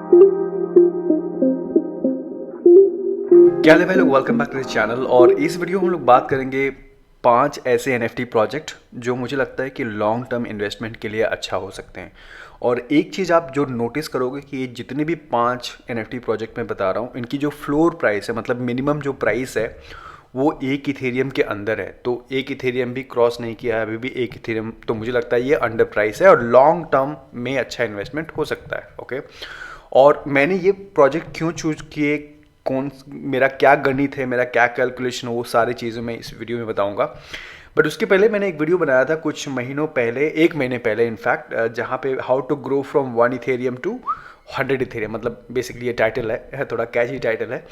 क्या हाल है भाई लोग, welcome back to this channel. और इस वीडियो में हम लोग बात करेंगे 5 ऐसे NFT प्रोजेक्ट जो मुझे लगता है कि लॉन्ग टर्म इन्वेस्टमेंट के लिए अच्छा हो सकते हैं। और एक चीज़ आप जो नोटिस करोगे कि ये जितने भी 5 NFT प्रोजेक्ट मैं बता रहा हूँ, इनकी जो फ्लोर प्राइस है, मतलब मिनिमम जो प्राइस है, वो एक इथेरियम के अंदर है। तो एक इथेरियम भी क्रॉस नहीं किया है अभी भी एक इथेरियम, तो मुझे लगता है ये अंडर प्राइस है और लॉन्ग टर्म में अच्छा इन्वेस्टमेंट हो सकता है। ओके, और मैंने ये प्रोजेक्ट क्यों चूज किए, कौन मेरा क्या गणित है, मेरा क्या कैलकुलेशन, वो सारी चीज़ें मैं इस वीडियो में बताऊंगा। बट उसके पहले मैंने एक वीडियो बनाया था कुछ महीनों पहले, एक महीने पहले इनफैक्ट, जहाँ पे how to grow from 1 Ethereum to 100 Ethereum, मतलब बेसिकली ये टाइटल है, थोड़ा कैची टाइटल है।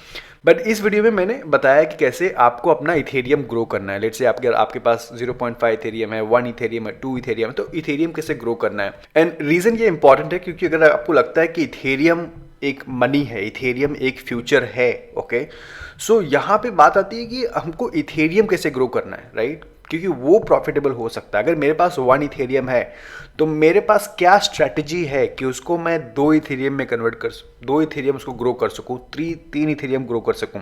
बट इस वीडियो में मैंने बताया कि कैसे आपको अपना इथेरियम ग्रो करना है। लेट्स से आपके पास 0.5 इथेरियम है, 1 इथेरियम है, 2 इथेरियम है, तो इथेरियम कैसे ग्रो करना है। एंड रीज़न ये इंपॉर्टेंट है क्योंकि अगर आपको लगता है कि इथेरियम एक मनी है, इथेरियम एक फ्यूचर है, ओके, सो यहाँ पे बात आती है कि हमको इथेरियम कैसे ग्रो करना है, राइट, क्योंकि वो प्रॉफिटेबल हो सकता है। अगर मेरे पास 1 इथेरियम है तो मेरे पास क्या स्ट्रैटेजी है कि उसको मैं 2 इथेरियम में कन्वर्ट कर, 2 इथेरियम उसको ग्रो कर सकूँ, 3 इथेरियम ग्रो कर सकूँ।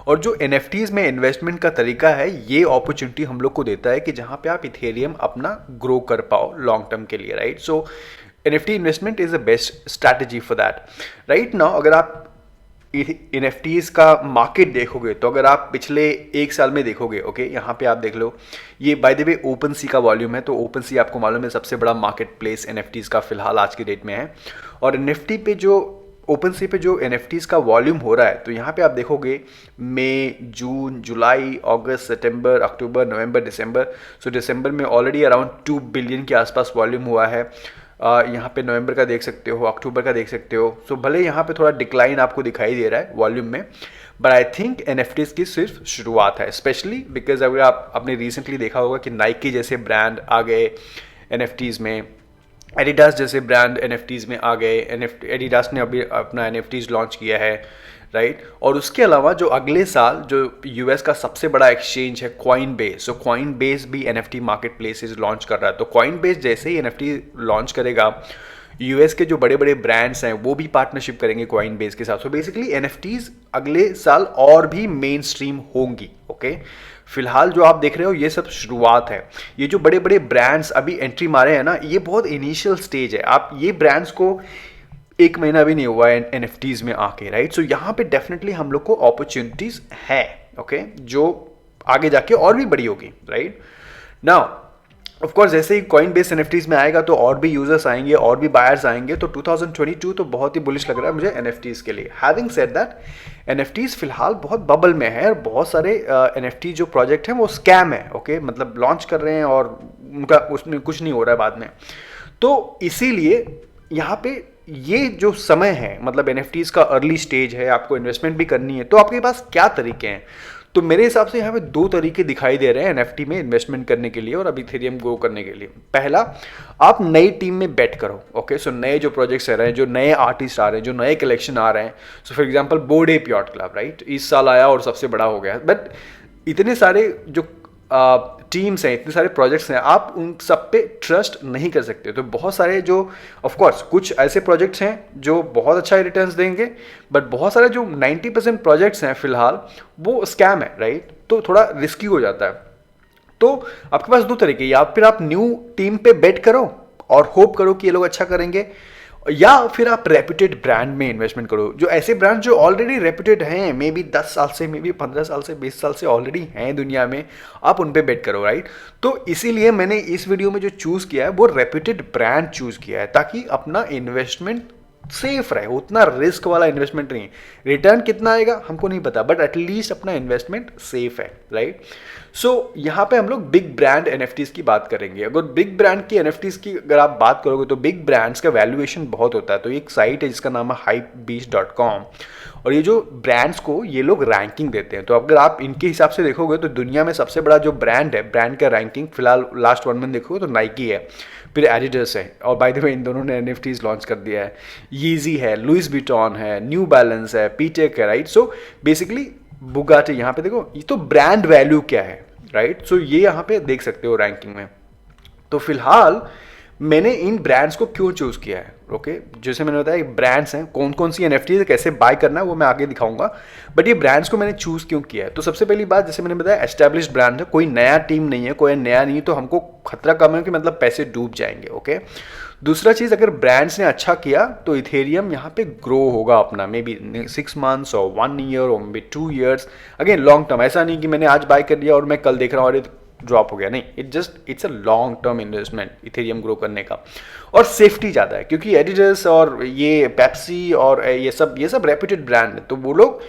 और जो एनएफटीज में इन्वेस्टमेंट का तरीका है, ये अपॉर्चुनिटी हम लोग को देता है कि जहाँ पे आप इथेरियम अपना ग्रो कर पाओ लॉन्ग टर्म के लिए, right. So NFT investment is the best strategy for that. Right now अगर आप NFTs का मार्केट देखोगे तो अगर आप पिछले एक साल में देखोगे, ओके, यहाँ पे आप देख लो, ये बाय द वे ओपन सी का वॉल्यूम है। तो ओपन सी आपको मालूम है सबसे बड़ा मार्केट प्लेस NFTs का फिलहाल आज की डेट में है। और NFT पे जो ओपन सी पे जो NFTs का वॉल्यूम हो रहा है, तो यहाँ पे आप देखोगे मई, जून, जुलाई, अगस्त, सितंबर, अक्टूबर, नवंबर, दिसंबर। सो दिसंबर में ऑलरेडी अराउंड 2 बिलियन के आसपास वॉल्यूम हुआ है। यहाँ पे नवंबर का देख सकते हो, अक्टूबर का देख सकते हो। सो भले यहाँ पे थोड़ा डिक्लाइन आपको दिखाई दे रहा है वॉल्यूम में, बट आई थिंक NFTs की सिर्फ शुरुआत है, स्पेशली बिकॉज अगर आपने रिसेंटली देखा होगा कि नाइकी जैसे ब्रांड आ गए NFTs में, एडिडास जैसे ब्रांड NFTs में आ गए। एडिडास ने अभी अपना NFTs लॉन्च किया है, राइट। और उसके अलावा जो अगले साल जो यूएस का सबसे बड़ा एक्सचेंज है कॉइन बेस, सो कॉइन बेस भी NFT मार्केट प्लेसेज लॉन्च कर रहा है। तो कॉइन बेस जैसे ही NFT लॉन्च करेगा, यूएस के जो बड़े बड़े ब्रांड्स हैं वो भी पार्टनरशिप करेंगे कॉइन बेस के साथ। सो बेसिकली NFTs अगले साल और भी मेन स्ट्रीम होंगी, ओके। फिलहाल जो आप देख रहे हो ये सब शुरुआत है। ये जो बड़े बड़े ब्रांड्स अभी एंट्री मारे हैं ना, ये बहुत इनिशियल स्टेज है। आप ये ब्रांड्स को एक महीना भी नहीं हुआ है NFTs में आके, राइट। सो यहाँ पे डेफिनेटली हम लोग को अपॉर्चुनिटीज है, ओके, जो आगे जाके और भी बड़ी होगी, राइट। नाउ ऑफ कोर्स जैसे ही कॉइन बेस NFTs में आएगा तो और भी यूजर्स आएंगे और भी बायर्स आएंगे। तो 2022 तो बहुत ही बुलिश लग रहा है मुझे NFTs के लिए। हैविंग सेड दैट, NFTs फिलहाल बहुत बबल में है और बहुत सारे NFT जो प्रोजेक्ट हैं वो स्कैम है, ओके, मतलब लॉन्च कर रहे हैं और उनका उसमें कुछ नहीं हो रहा है बाद में। तो इसीलिए यहाँ पे ये जो समय है, मतलब NFTs का अर्ली स्टेज है, आपको इन्वेस्टमेंट भी करनी है, तो आपके पास क्या तरीके हैं? तो मेरे हिसाब से यहाँ पे 2 तरीके दिखाई दे रहे हैं NFT में इन्वेस्टमेंट करने के लिए और अभी इथेरियम ग्रो करने के लिए। पहला, आप नई टीम में बेट करो, ओके। सो नए जो प्रोजेक्ट्स आ रहे हैं, जो नए आर्टिस्ट आ रहे हैं, जो नए कलेक्शन आ रहे हैं, so for example Bored Ape Yacht Club, right, इस साल आया और सबसे बड़ा हो गया। बट इतने सारे जो टीम्स हैं, इतने सारे प्रोजेक्ट्स हैं, आप उन सब पे ट्रस्ट नहीं कर सकते। तो बहुत सारे जो, ऑफ कोर्स कुछ ऐसे प्रोजेक्ट्स हैं जो बहुत अच्छा रिटर्न्स देंगे, बट बहुत सारे जो 90% प्रोजेक्ट्स हैं फिलहाल वो स्कैम है, राइट। तो थोड़ा रिस्की हो जाता है। तो आपके पास 2 तरीके, या फिर आप न्यू टीम पे बेट करो और होप करो कि ये लोग अच्छा करेंगे, या फिर आप रेप्यूटेड ब्रांड में इन्वेस्टमेंट करो। जो ऐसे ब्रांड जो ऑलरेडी रेप्यूटेड हैं, मे बी 10 साल से, मे बी 15 साल से, 20 साल से ऑलरेडी हैं दुनिया में, आप उन पे बेट करो, राइट। तो इसीलिए मैंने इस वीडियो में जो चूज़ किया है वो रेप्यूटेड ब्रांड चूज़ किया है, ताकि अपना इन्वेस्टमेंट सेफ रहे। उतना रिस्क वाला इन्वेस्टमेंट नहीं, रिटर्न कितना आएगा हमको नहीं पता, बट एटलीस्ट अपना इन्वेस्टमेंट सेफ है, राइट। सो यहाँ पे हम लोग बिग ब्रांड NFTs की बात करेंगे। अगर बिग ब्रांड की NFTs की अगर आप बात करोगे तो बिग ब्रांड्स का वैल्यूएशन बहुत होता है। तो एक साइट है जिसका नाम है hypebeast.com, और ये जो ब्रांड्स को ये लोग रैंकिंग देते हैं। तो अगर आप इनके हिसाब से देखोगे तो दुनिया में सबसे बड़ा जो ब्रांड है, ब्रांड का रैंकिंग फिलहाल लास्ट 1 मंथ देखोगे तो नाइकी है, फिर एडिडास है, और बाय द वे इन दोनों ने NFTs लॉन्च कर दिया है। यीजी है, लुइस विटॉन है, न्यू बैलेंस है, पीटेक है, राइट। सो बेसिकली बुगाटी, यहाँ पे देखो ये तो ब्रांड वैल्यू क्या है, राइट। सो ये यहाँ पे देख सकते हो रैंकिंग में। तो फिलहाल मैंने इन ब्रांड्स को क्यों चूज़ किया है, ओके जैसे मैंने बताया ब्रांड्स हैं, कौन कौन सी एनएफटी है, कैसे बाय करना है वो मैं आगे दिखाऊंगा, बट ये ब्रांड्स को मैंने चूज़ क्यों किया है। तो सबसे पहली बात, जैसे मैंने बताया एस्टैब्लिश्ड ब्रांड है, कोई नया टीम नहीं है, कोई नया नहीं है, तो हमको खतरा कम है कि मतलब पैसे डूब जाएंगे, ओके। दूसरा चीज़, अगर ब्रांड्स ने अच्छा किया तो इथेरियम यहाँ पे ग्रो होगा अपना, मे बी 6 मंथ्स और 1 ईयर और may be 2 years, again long term. ऐसा नहीं कि मैंने आज बाय कर लिया और मैं कल देख रहा हूँ और ड्रॉप हो गया, नहीं, it's a long term investment Ethereum grow करने का। और सेफ्टी ज़्यादा है क्योंकि एडिडास और ये पेप्सी और ये सब रेप्यूटेड ब्रांड है, तो वो लोग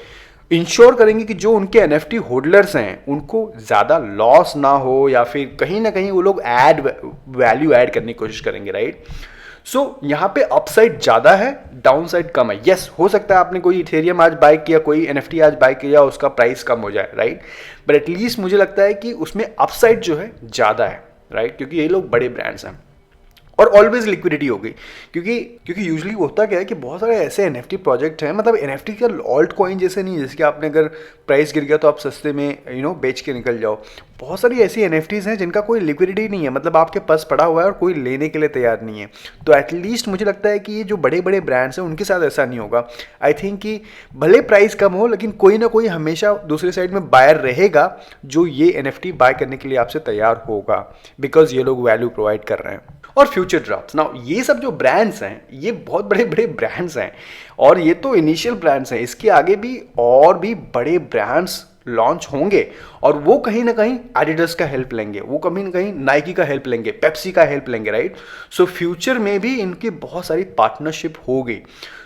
इंश्योर करेंगे कि जो उनके एनएफटी होल्डर्स हैं उनको ज़्यादा लॉस ना हो, या फिर कहीं ना कहीं वो लोग वैल्यू ऐड करने की कोशिश करेंगे, राइट। सो यहाँ पे अपसाइड ज़्यादा है, डाउन साइड कम है। यस, हो सकता है आपने कोई इथेरियम आज बाय किया, कोई एनएफटी आज बाय किया, उसका प्राइस कम हो जाए, राइट, बट एटलीस्ट मुझे लगता है कि उसमें अपसाइड जो है ज़्यादा है, राइट, क्योंकि ये लोग बड़े ब्रांड्स हैं और ऑलवेज लिक्विडिटी हो गई, क्योंकि यूजुअली होता क्या है कि बहुत सारे ऐसे एनएफटी प्रोजेक्ट हैं, मतलब एनएफटी का ऑल्ट कॉइन जैसे नहीं, जैसे कि आपने अगर प्राइस गिर गया तो आप सस्ते में बेच के निकल जाओ। बहुत सारी ऐसी एनएफटीज हैं जिनका कोई लिक्विडिटी नहीं है, मतलब आपके पास पड़ा हुआ है और कोई लेने के लिए तैयार नहीं है। तो एटलीस्ट मुझे लगता है कि ये जो बड़े बड़े ब्रांड्स हैं उनके साथ ऐसा नहीं होगा। आई थिंक कि भले प्राइस कम हो लेकिन कोई ना कोई हमेशा दूसरी साइड में बायर रहेगा जो ये एनएफटी बाय करने के लिए आपसे तैयार होगा, बिकॉज ये लोग वैल्यू प्रोवाइड कर रहे हैं। और फ्यूचर ड्रॉप्स, नाउ ये सब जो ब्रांड्स हैं ये बहुत बड़े बड़े ब्रांड्स हैं, और ये तो इनिशियल ब्रांड्स हैं, इसके आगे भी और भी बड़े ब्रांड्स लॉन्च होंगे, और वो कहीं ना कहीं एडिडास का हेल्प लेंगे, वो कहीं ना कहीं नाइकी का हेल्प लेंगे, पेप्सी का हेल्प लेंगे, राइट। सो फ्यूचर में भी इनकी बहुत सारी पार्टनरशिप होगी।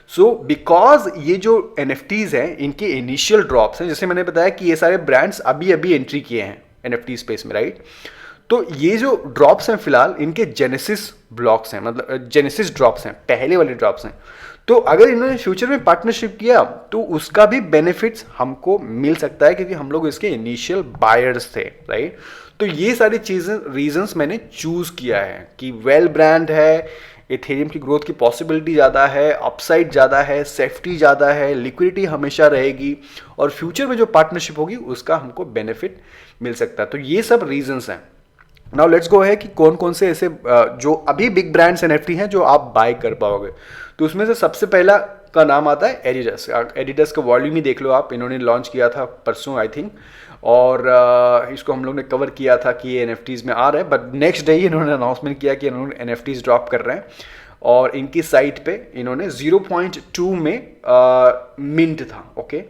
सो बिकॉज ये जो एनएफटीज हैं इनके इनिशियल ड्रॉप्स हैं, जैसे मैंने बताया कि ये सारे ब्रांड्स अभी अभी एंट्री किए हैं एनएफटी स्पेस में, राइट। तो ये जो ड्रॉप्स हैं फिलहाल इनके जेनेसिस ब्लॉक्स हैं, मतलब जेनेसिस ड्रॉप्स हैं, पहले वाले ड्रॉप्स हैं। तो अगर इन्होंने फ्यूचर में पार्टनरशिप किया तो उसका भी बेनिफिट्स हमको मिल सकता है, क्योंकि हम लोग इसके इनिशियल बायर्स थे, राइट। तो ये सारी चीज़ें रीजंस मैंने चूज किया है कि वेल ब्रांड है, इथेरियम की ग्रोथ की पॉसिबिलिटी ज़्यादा है, अपसाइड ज़्यादा है, सेफ्टी ज़्यादा है, लिक्विडिटी हमेशा रहेगी, और फ्यूचर में जो पार्टनरशिप होगी उसका हमको बेनिफिट मिल सकता है। तो ये सब रीजंस हैं। नाउ लेट्स गो है कि कौन कौन से ऐसे जो अभी बिग ब्रांड्स एनएफटी हैं जो आप बाय कर पाओगे। तो उसमें से सबसे पहला का नाम आता है एडिडास। एडिडास का वॉल्यूम ही देख लो आप, इन्होंने लॉन्च किया था परसों आई थिंक, और इसको हम लोग ने कवर किया था कि ये एनएफटीज में आ रहा है, बट नेक्स्ट डे ही इन्होंने अनाउंसमेंट किया कि इन्होंने एनएफटीज ड्रॉप कर रहे हैं, और इनकी साइट पे इन्होंने 0.2 में मिंट था, ओके।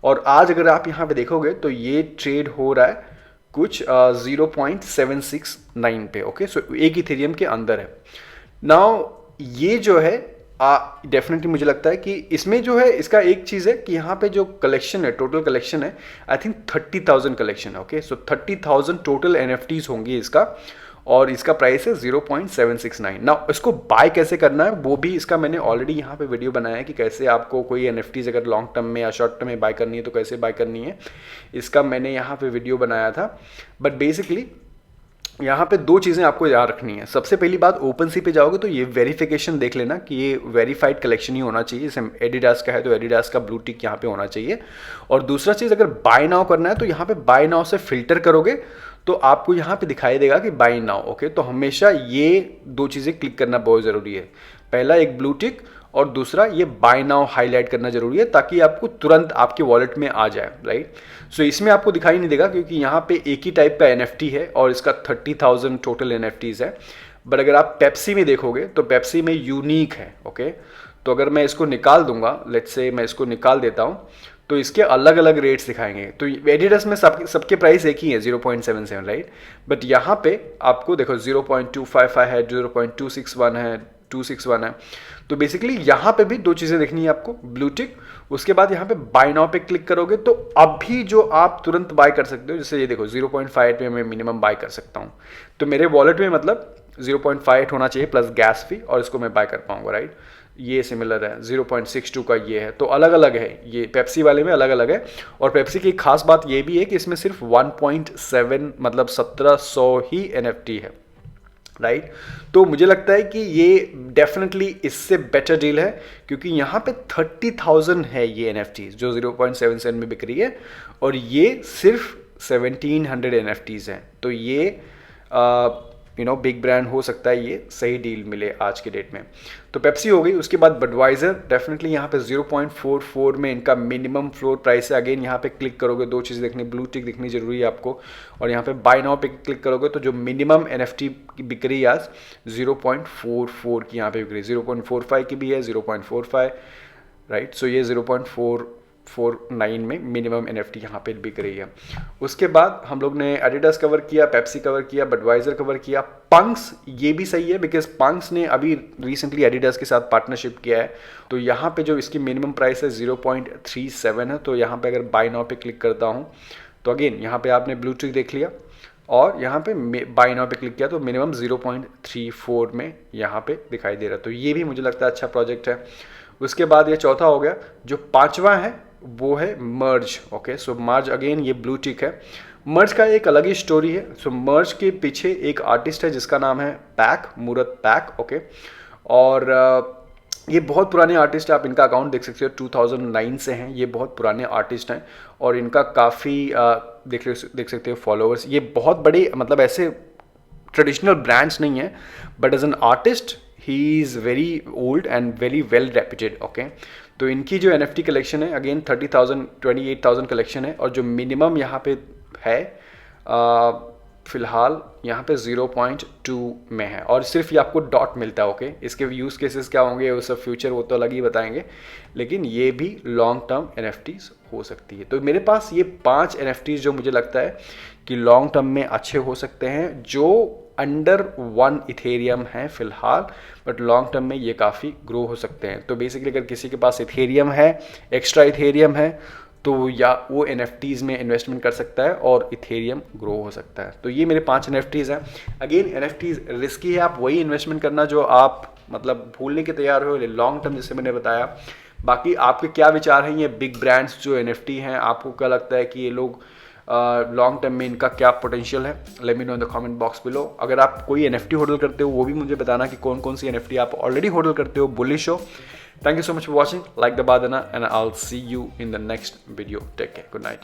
और आज अगर आप यहाँ पे देखोगे तो ये ट्रेड हो रहा है कुछ 0.769 पे, ओके। सो एक इथेरियम के अंदर है। नाउ ये जो है डेफिनेटली मुझे लगता है कि इसमें जो है इसका एक चीज़ है कि यहाँ पे जो कलेक्शन है, टोटल कलेक्शन है आई थिंक 30,000 कलेक्शन है, ओके। सो 30,000 टोटल एनएफटीज होंगी इसका, और इसका प्राइस है 0.769। नाउ इसको बाय कैसे करना है वो भी इसका मैंने ऑलरेडी यहाँ पे वीडियो बनाया है कि कैसे आपको कोई एनएफटीज अगर लॉन्ग टर्म में या शॉर्ट टर्म में बाय करनी है तो कैसे बाय करनी है, इसका मैंने यहाँ पे वीडियो बनाया था। बट बेसिकली यहाँ पे दो चीज़ें आपको याद रखनी है। सबसे पहली बात, ओपन सी पे जाओगे तो ये वेरिफिकेशन देख लेना कि ये वेरीफाइड कलेक्शन ही होना चाहिए। जैसे एडिडास का है तो एडिडास का ब्लू टिक यहाँ पे होना चाहिए। और दूसरा चीज़, अगर बाय नाउ करना है तो यहाँ पे बाय नाउ से फिल्टर करोगे तो आपको यहाँ पे दिखाई देगा कि बाय नाउ, ओके। तो हमेशा ये दो चीज़ें क्लिक करना बहुत ज़रूरी है। पहला एक ब्लू टिक और दूसरा ये बाय नाउ हाईलाइट करना जरूरी है, ताकि आपको तुरंत आपके वॉलेट में आ जाए, राइट। सो इसमें आपको दिखाई नहीं देगा क्योंकि यहाँ पे एक ही टाइप का एनएफटी है और इसका 30,000 टोटल एनएफटीज है। बट अगर आप पेप्सी में देखोगे तो पेप्सी में यूनिक है, ओके। तो अगर मैं इसको निकाल दूंगा, लेट्स से मैं इसको निकाल देता हूँ, तो इसके अलग अलग रेट्स दिखाएंगे। तो एडिडास में सबके प्राइस एक ही है 0.77, राइट। बट यहाँ पे आपको देखो 0.255 है, 0.261 है, 261 है। तो बेसिकली यहाँ पे भी दो चीज़ें देखनी है आपको, ब्लू टिक, उसके बाद यहाँ पे बाय नाउ पे क्लिक करोगे तो अभी जो आप तुरंत बाय कर सकते हो। जैसे ये देखो 0.58 पे मैं मिनिमम बाय कर सकता हूँ, तो मेरे वॉलेट में मतलब 0.58 होना चाहिए प्लस गैस फी, और इसको मैं बाय कर पाऊंगा, राइट। ये सिमिलर है, 0.62 का ये है। तो अलग अलग है, ये पेप्सी वाले में अलग अलग है। और पेप्सी की खास बात ये भी है कि इसमें सिर्फ 1.7 मतलब 1700 ही एनएफटी है, राइट। तो मुझे लगता है कि ये डेफिनेटली इससे बेटर डील है, क्योंकि यहाँ पे 30,000 है ये एनएफटीज जो 0.77 में बिक रही है, और ये सिर्फ 1700 एनएफटीज हैं। तो ये बिग ब्रांड हो सकता है ये सही डील मिले आज के डेट में। तो पेप्सी हो गई। उसके बाद बडवाइजर डेफिनेटली यहाँ पे 0.44 में इनका मिनिमम फ्लोर प्राइस है। अगेन यहाँ पे क्लिक करोगे, दो चीज़ देखनी, ब्लू टिक दिखनी जरूरी है आपको, और यहाँ पे बाय नाउ पे क्लिक करोगे तो जो मिनिमम NFT की बिक रही है आज 0.44 की यहाँ पे बिक रही है। 0.45 की भी है, 0.45, राइट। सो ये 0.449 में मिनिमम NFT यहाँ पे बिक रही है। उसके बाद हम लोग ने एडिडास कवर किया, पेप्सी कवर किया, बडवाइजर कवर किया। पंक्स ये भी सही है बिकॉज पंक्स ने अभी रिसेंटली एडिडास के साथ पार्टनरशिप किया है, तो यहाँ पे जो इसकी मिनिमम प्राइस है 0.37 है। तो यहाँ पे अगर बाय नाउ पे क्लिक करता हूँ तो अगेन यहाँ पे आपने ब्लू टिक देख लिया, और यहाँ पे बाय नाउ पे क्लिक किया तो मिनिमम 0.34 में यहाँ पे दिखाई दे रहा है। तो ये भी मुझे लगता है अच्छा प्रोजेक्ट है। उसके बाद ये चौथा हो गया। जो पांचवा है वो है मर्ज। ओके, सो मर्ज अगेन ये ब्लू टिक है। मर्ज का एक अलग ही स्टोरी है। सो मर्ज के पीछे एक आर्टिस्ट है जिसका नाम है पैक, मूरत पैक। ओके, और ये बहुत पुराने आर्टिस्ट है, आप इनका अकाउंट देख सकते हो 2009 से हैं। ये बहुत पुराने आर्टिस्ट हैं और इनका काफ़ी देख सकते हो फॉलोअर्स। ये बहुत बड़े मतलब ऐसे ट्रेडिशनल ब्रांड्स नहीं है, but as an artist he is very old and very well reputed. Okay, तो इनकी जो NFT कलेक्शन है अगेन 28,000 कलेक्शन है, और जो मिनिमम यहाँ पे है फिलहाल यहाँ पे 0.2 में है, और सिर्फ ये आपको डॉट मिलता है। ओके, इसके यूज़ केसेस क्या होंगे वो सब फ्यूचर वो तो अलग ही बताएंगे, लेकिन ये भी लॉन्ग टर्म NFTs हो सकती है। तो मेरे पास ये 5 NFTs जो मुझे लगता है कि लॉन्ग टर्म में अच्छे हो सकते हैं, जो अंडर 1 इथेरियम है फिलहाल, बट लॉन्ग टर्म में ये काफ़ी ग्रो हो सकते हैं। तो बेसिकली अगर किसी के पास इथेरियम है, एक्स्ट्रा इथेरियम है, तो या वो NFTs में इन्वेस्टमेंट कर सकता है और इथेरियम ग्रो हो सकता है। तो ये मेरे 5 NFTs हैं। अगेन NFTs रिस्की है, आप वही इन्वेस्टमेंट करना जो आप मतलब भूलने के तैयार हो लॉन्ग टर्म, जैसे मैंने बताया। बाकी आपके क्या विचार हैं ये बिग ब्रांड्स जो NFT हैं, आपको क्या लगता है कि ये लोग लॉन्ग टर्म में इनका क्या पोटेंशियल है? Let me know in the comment box below. अगर आप कोई NFT होल्ड करते हो वो भी मुझे बताना कि कौन कौन सी NFT आप ऑलरेडी होल्ड करते हो बुलिश हो। Thank you so much for watching. Like the badana, and I'll see you in the next video. Take care. Good night.